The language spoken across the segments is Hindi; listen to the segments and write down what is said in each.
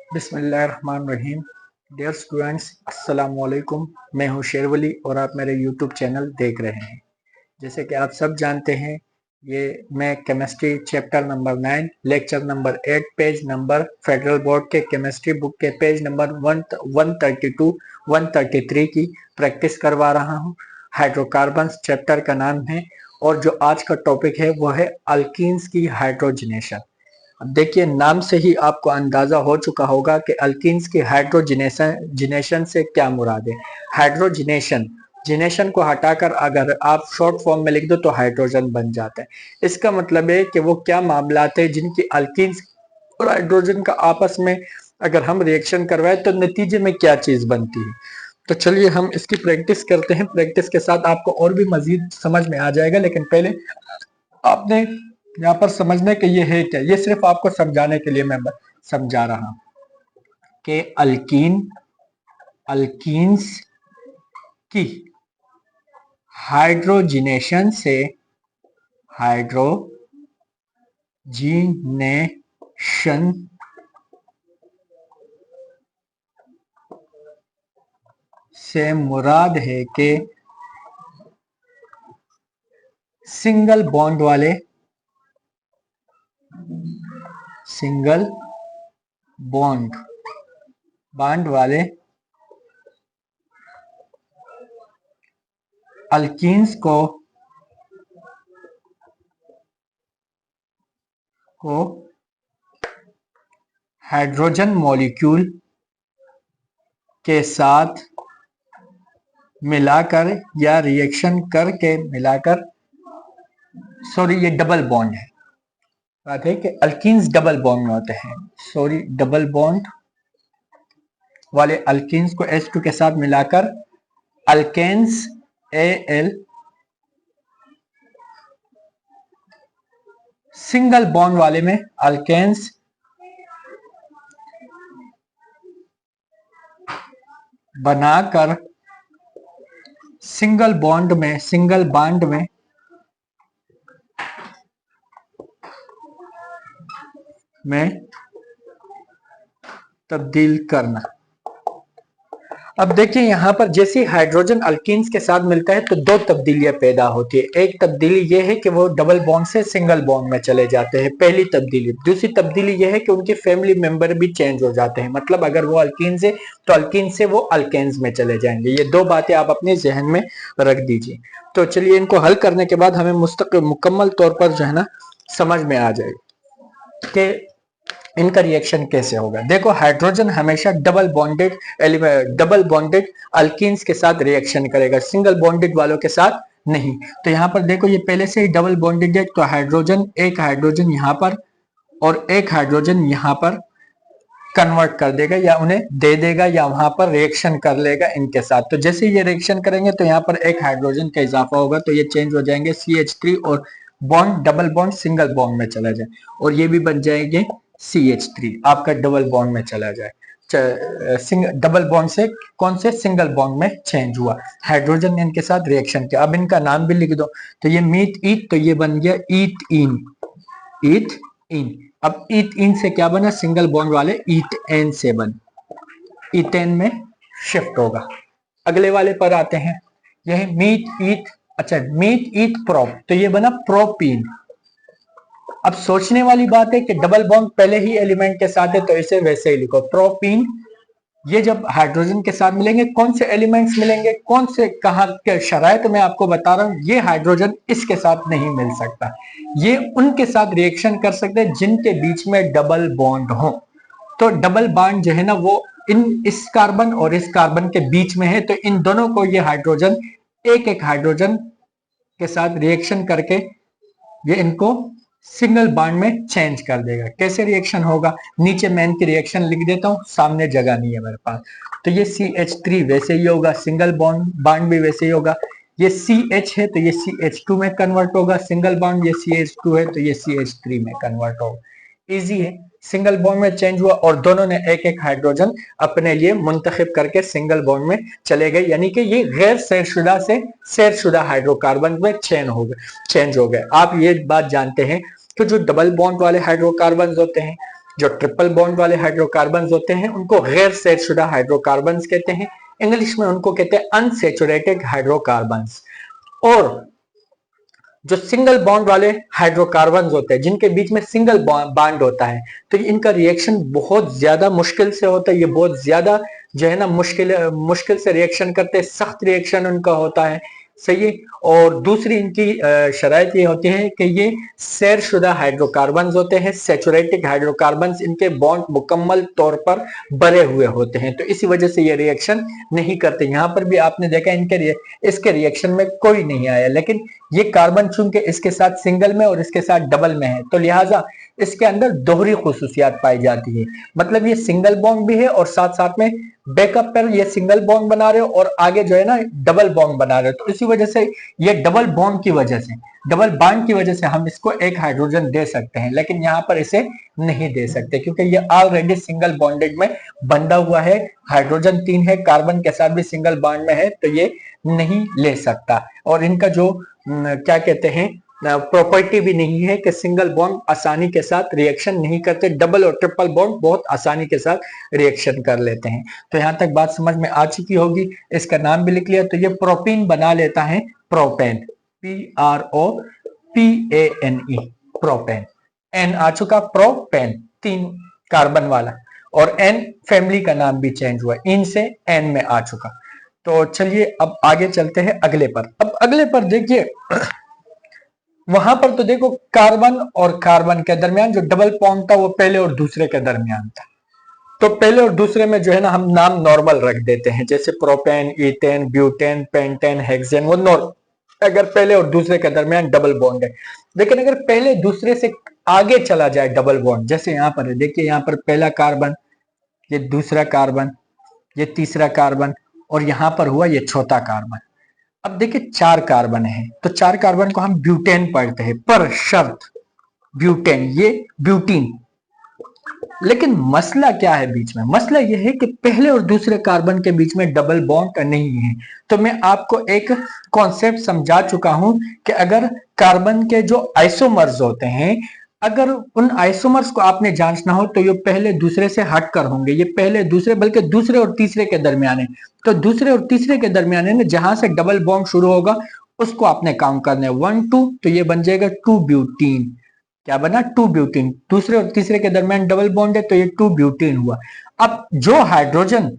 बिस्मिल्लाहिर्रहमानिर्रहीम। डियर स्टूडेंट्स, अस्सलाम वालेकुम। मैं हूं शेरवली और आप मेरे यूट्यूब चैनल देख रहे हैं। जैसे कि आप सब जानते हैं, ये मैं chemistry chapter number 9 lecture number 8 page number federal board के केमिस्ट्री बुक के पेज नंबर 132 133 की प्रैक्टिस करवा रहा हूं। हाइड्रोकार्बन्स चैप्टर का नाम है और जो आज का टॉपिक है वो है अल्कीन्स की हाइड्रोजनेशन। अब देखिए, नाम से ही आपको अंदाजा हो चुका होगा कि अल्कीन्स की हाइड्रोजिनेशन से क्या मुराद है। हाइड्रोजिनेशन, जिनेशन को हटाकर अगर आप शॉर्ट फॉर्म में लिख दो तो हाइड्रोजन बन जाता है। इसका मतलब है कि वो क्या मामलात है जिनकी अल्कीन्स और हाइड्रोजन का आपस में अगर हम रिएक्शन करवाए तो नतीजे में क्या चीज बनती है। तो चलिए हम इसकी प्रैक्टिस करते हैं। प्रैक्टिस के साथ आपको और भी मजीद समझ में आ जाएगा, लेकिन पहले आपने यहाँ पर समझने के ये है क्या, ये सिर्फ आपको समझाने के लिए मैं समझा रहा हूं कि अल्कीन्स की हाइड्रोजिनेशन से मुराद है कि सिंगल बॉन्ड वाले अल्कीन्स को हाइड्रोजन मॉलिक्यूल के साथ मिलाकर या रिएक्शन करके सॉरी, ये डबल बॉन्ड है। बात है कि अल्कीन्स डबल बॉन्ड में होते हैं। सॉरी, डबल बॉन्ड वाले अल्कीन्स को H2 के साथ मिलाकर अल्केन्स Al, सिंगल बॉन्ड वाले में अल्केन्स बनाकर सिंगल बॉन्ड में तब्दील करना। अब देखिए, यहां पर जैसे हाइड्रोजन अल्कीन्स के साथ मिलता है तो दो तब्दीलियां पैदा होती है। एक तब्दीली यह है कि वो डबल बॉन्ड से सिंगल बॉन्ड में चले जाते हैं, पहली तब्दीली। दूसरी तब्दीली यह है कि उनके फैमिली मेंबर भी चेंज हो जाते हैं। मतलब अगर वो अल्कीन से तो अल्कीन से वो अल्केन्स में चले जाएंगे। ये दो बातें आप अपने जहन में रख दीजिए। तो चलिए, इनको हल करने के बाद हमें मुकम्मल तौर पर जो है ना समझ में आ जाएगा कि इनका रिएक्शन कैसे होगा। देखो, हाइड्रोजन हमेशा डबल बॉन्डेड अल्कीन्स के साथ रिएक्शन करेगा, सिंगल बॉन्डेड वालों के साथ नहीं। तो यहाँ पर देखो, ये पहले से ही डबल बॉन्डेड है, तो एक हाइड्रोजन यहाँ पर और एक हाइड्रोजन यहाँ पर कन्वर्ट कर देगा या उन्हें दे देगा या वहां पर रिएक्शन कर लेगा इनके साथ। तो जैसे ये रिएक्शन करेंगे तो यहाँ पर एक हाइड्रोजन का इजाफा होगा, तो ये चेंज हो जाएंगे CH3 और bond double bond single bond में चला जाए, और ये भी बन जाएंगे CH3, आपका डबल बॉन्ड में चला जाए। डबल बॉन्ड से कौन से सिंगल बॉन्ड में चेंज हुआ, हाइड्रोजन ने इनके साथ रिएक्शन किया। अब इनका नाम भी लिख दो, तो ये मीट ईट, तो ये बन गया ईट इन। अब ईट इन से क्या बना, सिंगल बॉन्ड वाले ईट एन से बन ईटेन में शिफ्ट होगा। अगले वाले पर आते हैं, यह मीट ईट प्रोप, तो ये बना प्रोपीन। अब सोचने वाली बात है कि डबल बॉन्ड पहले ही एलिमेंट के साथ है तो इसे वैसे ही लिखो प्रोपीन। ये जब हाइड्रोजन के साथ मिलेंगे, कौन से एलिमेंट्स मिलेंगे, कौन से कहा के शरायत में आपको बता रहा हूं। ये हाइड्रोजन इसके साथ नहीं मिल सकता, ये उनके साथ रिएक्शन कर सकते हैं जिनके बीच में डबल बॉन्ड हो। तो डबल बॉन्ड जो है ना वो इस कार्बन और इस कार्बन के बीच में है, तो इन दोनों को ये हाइड्रोजन एक हाइड्रोजन के साथ रिएक्शन करके ये इनको सिंगल बॉन्ड में चेंज कर देगा। कैसे रिएक्शन होगा, नीचे मैं इनकी रिएक्शन लिख देता हूं, सामने जगह नहीं है मेरे पास। तो ये CH3 वैसे ही होगा, सिंगल बॉन्ड भी वैसे ही होगा। ये CH है तो ये CH2 में कन्वर्ट होगा, सिंगल बॉन्ड। ये CH2 है तो ये CH3 में कन्वर्ट होगा। इजी है, सिंगल बॉन्ड में चेंज हुआ और दोनों ने एक हाइड्रोजन अपने लिए मुंतखब करके सिंगल बॉन्ड में चले गए, यानी कि ये गैर सैरशुदा से सैरशुदा हाइड्रोकार्बन में चेंज हो गए। आप ये बात जानते हैं कि जो डबल बॉन्ड वाले हाइड्रोकार्बन होते हैं जो ट्रिपल बॉन्ड वाले हाइड्रोकार्बन होते हैं उनको गैर सैचुरेटेड हाइड्रोकार्बन कहते हैं, इंग्लिश में उनको कहते हैं अनसैचुरेटेड हाइड्रोकार्बन। और जो सिंगल बॉन्ड वाले हाइड्रोकार्बन होते हैं जिनके बीच में सिंगल बॉन्ड होता है, तो इनका रिएक्शन बहुत ज्यादा मुश्किल से होता है, ये बहुत ज्यादा जो है ना मुश्किल से रिएक्शन करते हैं, सख्त रिएक्शन उनका होता है, सही है। और दूसरी इनकी शराइत ये होती है कि ये सैरशुदा हाइड्रोकार्बन होते हैं, सैचुरेटेड हाइड्रोकार्बन, इनके बॉन्ड मुकम्मल तौर पर भरे हुए होते हैं, तो इसी वजह से ये रिएक्शन नहीं करते। यहाँ पर भी आपने देखा इसके रिएक्शन में कोई नहीं आया, लेकिन ये कार्बन चूंकि इसके साथ सिंगल में और इसके साथ डबल में है, तो लिहाजा इसके अंदर दोहरी खुसूसियात पाई जाती है, मतलब ये सिंगल बॉन्ड भी है और साथ साथ में बैकअप पर ये सिंगल बॉन्ड बना रहे हो और आगे जो है ना डबल बॉन्ड बना रहे हो, तो इसी वजह से ये डबल बॉन्ड की वजह से, डबल बॉन्ड की वजह से हम इसको एक हाइड्रोजन दे सकते हैं, लेकिन यहाँ पर इसे नहीं दे सकते क्योंकि ये ऑलरेडी सिंगल बॉन्डेड में बंधा हुआ है, हाइड्रोजन 3 है, कार्बन के साथ भी सिंगल बॉन्ड में है, तो ये नहीं ले सकता। और इनका जो क्या कहते हैं प्रॉपर्टी भी नहीं है कि सिंगल बॉन्ड आसानी के साथ रिएक्शन नहीं करते, डबल और ट्रिपल बॉन्ड बहुत आसानी के साथ रिएक्शन कर लेते हैं। तो यहाँ तक बात समझ में आ चुकी होगी, इसका नाम भी लिख लिया। तो ये प्रोपीन बना लेता है प्रोपेन, PROPANE, प्रोपेन। एन आ चुका प्रोपेन, 3 कार्बन वाला, और एन फैमिली का नाम भी चेंज हुआ, इन से एन में आ चुका। तो चलिए अब आगे चलते हैं अगले पर। अब अगले पर देखिए वहां पर तो देखो कार्बन और कार्बन के दरमियान जो डबल बॉन्ड था वो पहले और दूसरे के दरमियान था, तो पहले और दूसरे में जो है ना हम नाम नॉर्मल रख देते हैं, जैसे propane, ethane, butane, pentane, hexane, वो नॉर्मल अगर पहले और दूसरे के दरमियान डबल बॉन्ड है। लेकिन अगर पहले दूसरे से आगे चला जाए डबल बॉन्ड, जैसे यहाँ पर है, देखिए यहाँ पर पहला कार्बन, ये दूसरा कार्बन, ये तीसरा कार्बन, और यहां पर हुआ ये चौथा कार्बन। अब देखिए 4 कार्बन है, तो 4 कार्बन को हम ब्यूटेन पढ़ते हैं, पर शर्त ब्यूटेन, ये ब्यूटीन। लेकिन मसला क्या है बीच में, मसला यह है कि पहले और दूसरे कार्बन के बीच में डबल बॉन्ड नहीं है। तो मैं आपको एक कॉन्सेप्ट समझा चुका हूं कि अगर कार्बन के जो आइसोमर्स होते हैं, अगर उन आइसोमर्स को आपने जांचना हो तो ये पहले दूसरे से हटकर होंगे, ये पहले दूसरे बल्कि दूसरे और तीसरे के दरमियान है। तो दूसरे और तीसरे के दरमियान है ना, जहां से डबल बॉन्ड शुरू होगा उसको आपने काउंट करना है 1 2, तो ये बन जाएगा 2 ब्यूटीन। क्या बना? 2 ब्यूटीन। दूसरे और तीसरे के दरमियान डबल बॉन्ड है तो ये 2 ब्यूटीन हुआ। अब जो हाइड्रोजन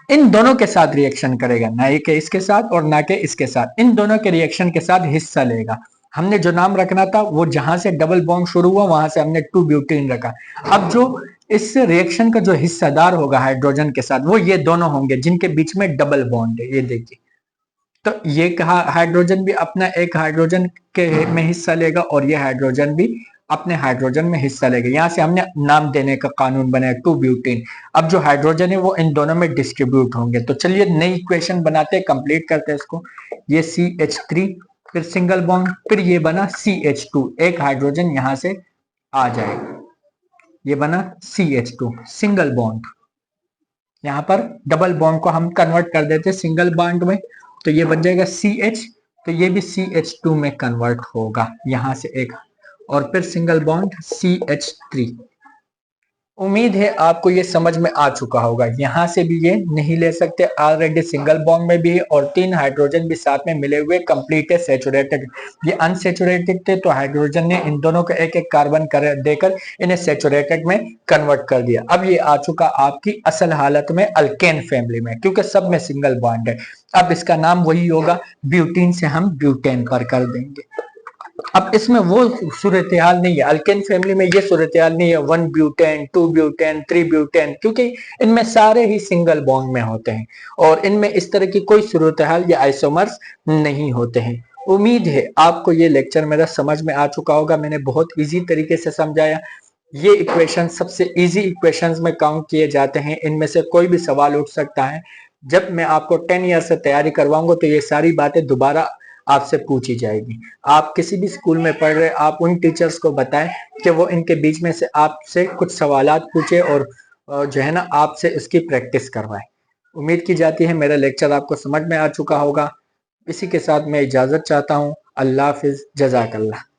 इन दोनों के साथ रिएक्शन करेगा, ना कि इसके साथ और ना कि इसके साथ, इन दोनों के रिएक्शन के साथ हिस्सा लेगा, हमने जो नाम रखना था वो जहां से डबल बॉन्ड शुरू हुआ वहां से हमने 2 ब्यूटीन रखा। अब जो इस रिएक्शन का जो हिस्सेदार होगा हाइड्रोजन के साथ वो ये दोनों होंगे जिनके बीच में डबल बॉन्ड है, ये देखिए। तो ये कहा हाइड्रोजन भी अपना एक हाइड्रोजन के में हिस्सा लेगा और ये हाइड्रोजन भी अपने हाइड्रोजन में हिस्सा लेगा। यहां से हमने नाम देने का कानून बनाया 2 ब्यूटीन। अब जो हाइड्रोजन है वो इन दोनों में डिस्ट्रीब्यूट होंगे। तो चलिए नई इक्वेशन बनाते हैं, कंप्लीट करते हैं इसको। ये CH3, फिर सिंगल बॉन्ड, फिर ये बना CH2, एक हाइड्रोजन यहां से आ जाएगा, ये बना CH2 सिंगल बॉन्ड। यहां पर डबल बॉन्ड को हम कन्वर्ट कर देते हैं सिंगल बॉन्ड में, तो ये बन जाएगा CH, तो ये भी CH2 में कन्वर्ट होगा यहां से एक, और फिर सिंगल बॉन्ड CH3। उम्मीद है आपको ये समझ में आ चुका होगा। यहां से भी ये नहीं ले सकते, ऑलरेडी सिंगल बॉन्ड में भी है और 3 हाइड्रोजन भी साथ में मिले हुए कंप्लीट है सैचुरेटेड। ये अनसैचुरेटेड थे तो हाइड्रोजन ने इन दोनों को एक एक कार्बन कर देकर इन्हें सैचुरेटेड में कन्वर्ट कर दिया। अब ये आ चुका आपकी असल हालत में अल्केन फैमिली में, क्योंकि सब में सिंगल बॉन्ड है। अब इसका नाम वही होगा, ब्यूटीन से हम ब्यूटेन पर कर देंगे। अब इसमें वो सूरत हाल नहीं है, अल्केन फैमिली में ये सूरत हाल नहीं है 1 ब्यूटेन, 2 ब्यूटेन, 3 ब्यूटेन, क्योंकि इनमें सारे ही सिंगल बॉन्ड में होते हैं और इनमें इस तरह की कोई सूरत हाल या आइसोमर्स नहीं होते हैं। उम्मीद है आपको ये लेक्चर मेरा समझ में आ चुका होगा। मैंने बहुत इजी तरीके से समझाया। ये इक्वेशन सबसे इजी इक्वेशंस में काउंट किए जाते हैं, इनमें से कोई भी सवाल उठ सकता है। जब मैं आपको 10 ईयर से तैयारी करवाऊंगा तो ये सारी बातें दोबारा आपसे पूछी जाएगी। आप किसी भी स्कूल में पढ़ रहे, आप उन टीचर्स को बताएं कि वो इनके बीच में से आपसे कुछ सवालात पूछे और जो है ना आपसे इसकी प्रैक्टिस करवाएं। उम्मीद की जाती है मेरा लेक्चर आपको समझ में आ चुका होगा। इसी के साथ मैं इजाजत चाहता हूँ। अल्लाह हाफिज, जज़ाकल्लाह।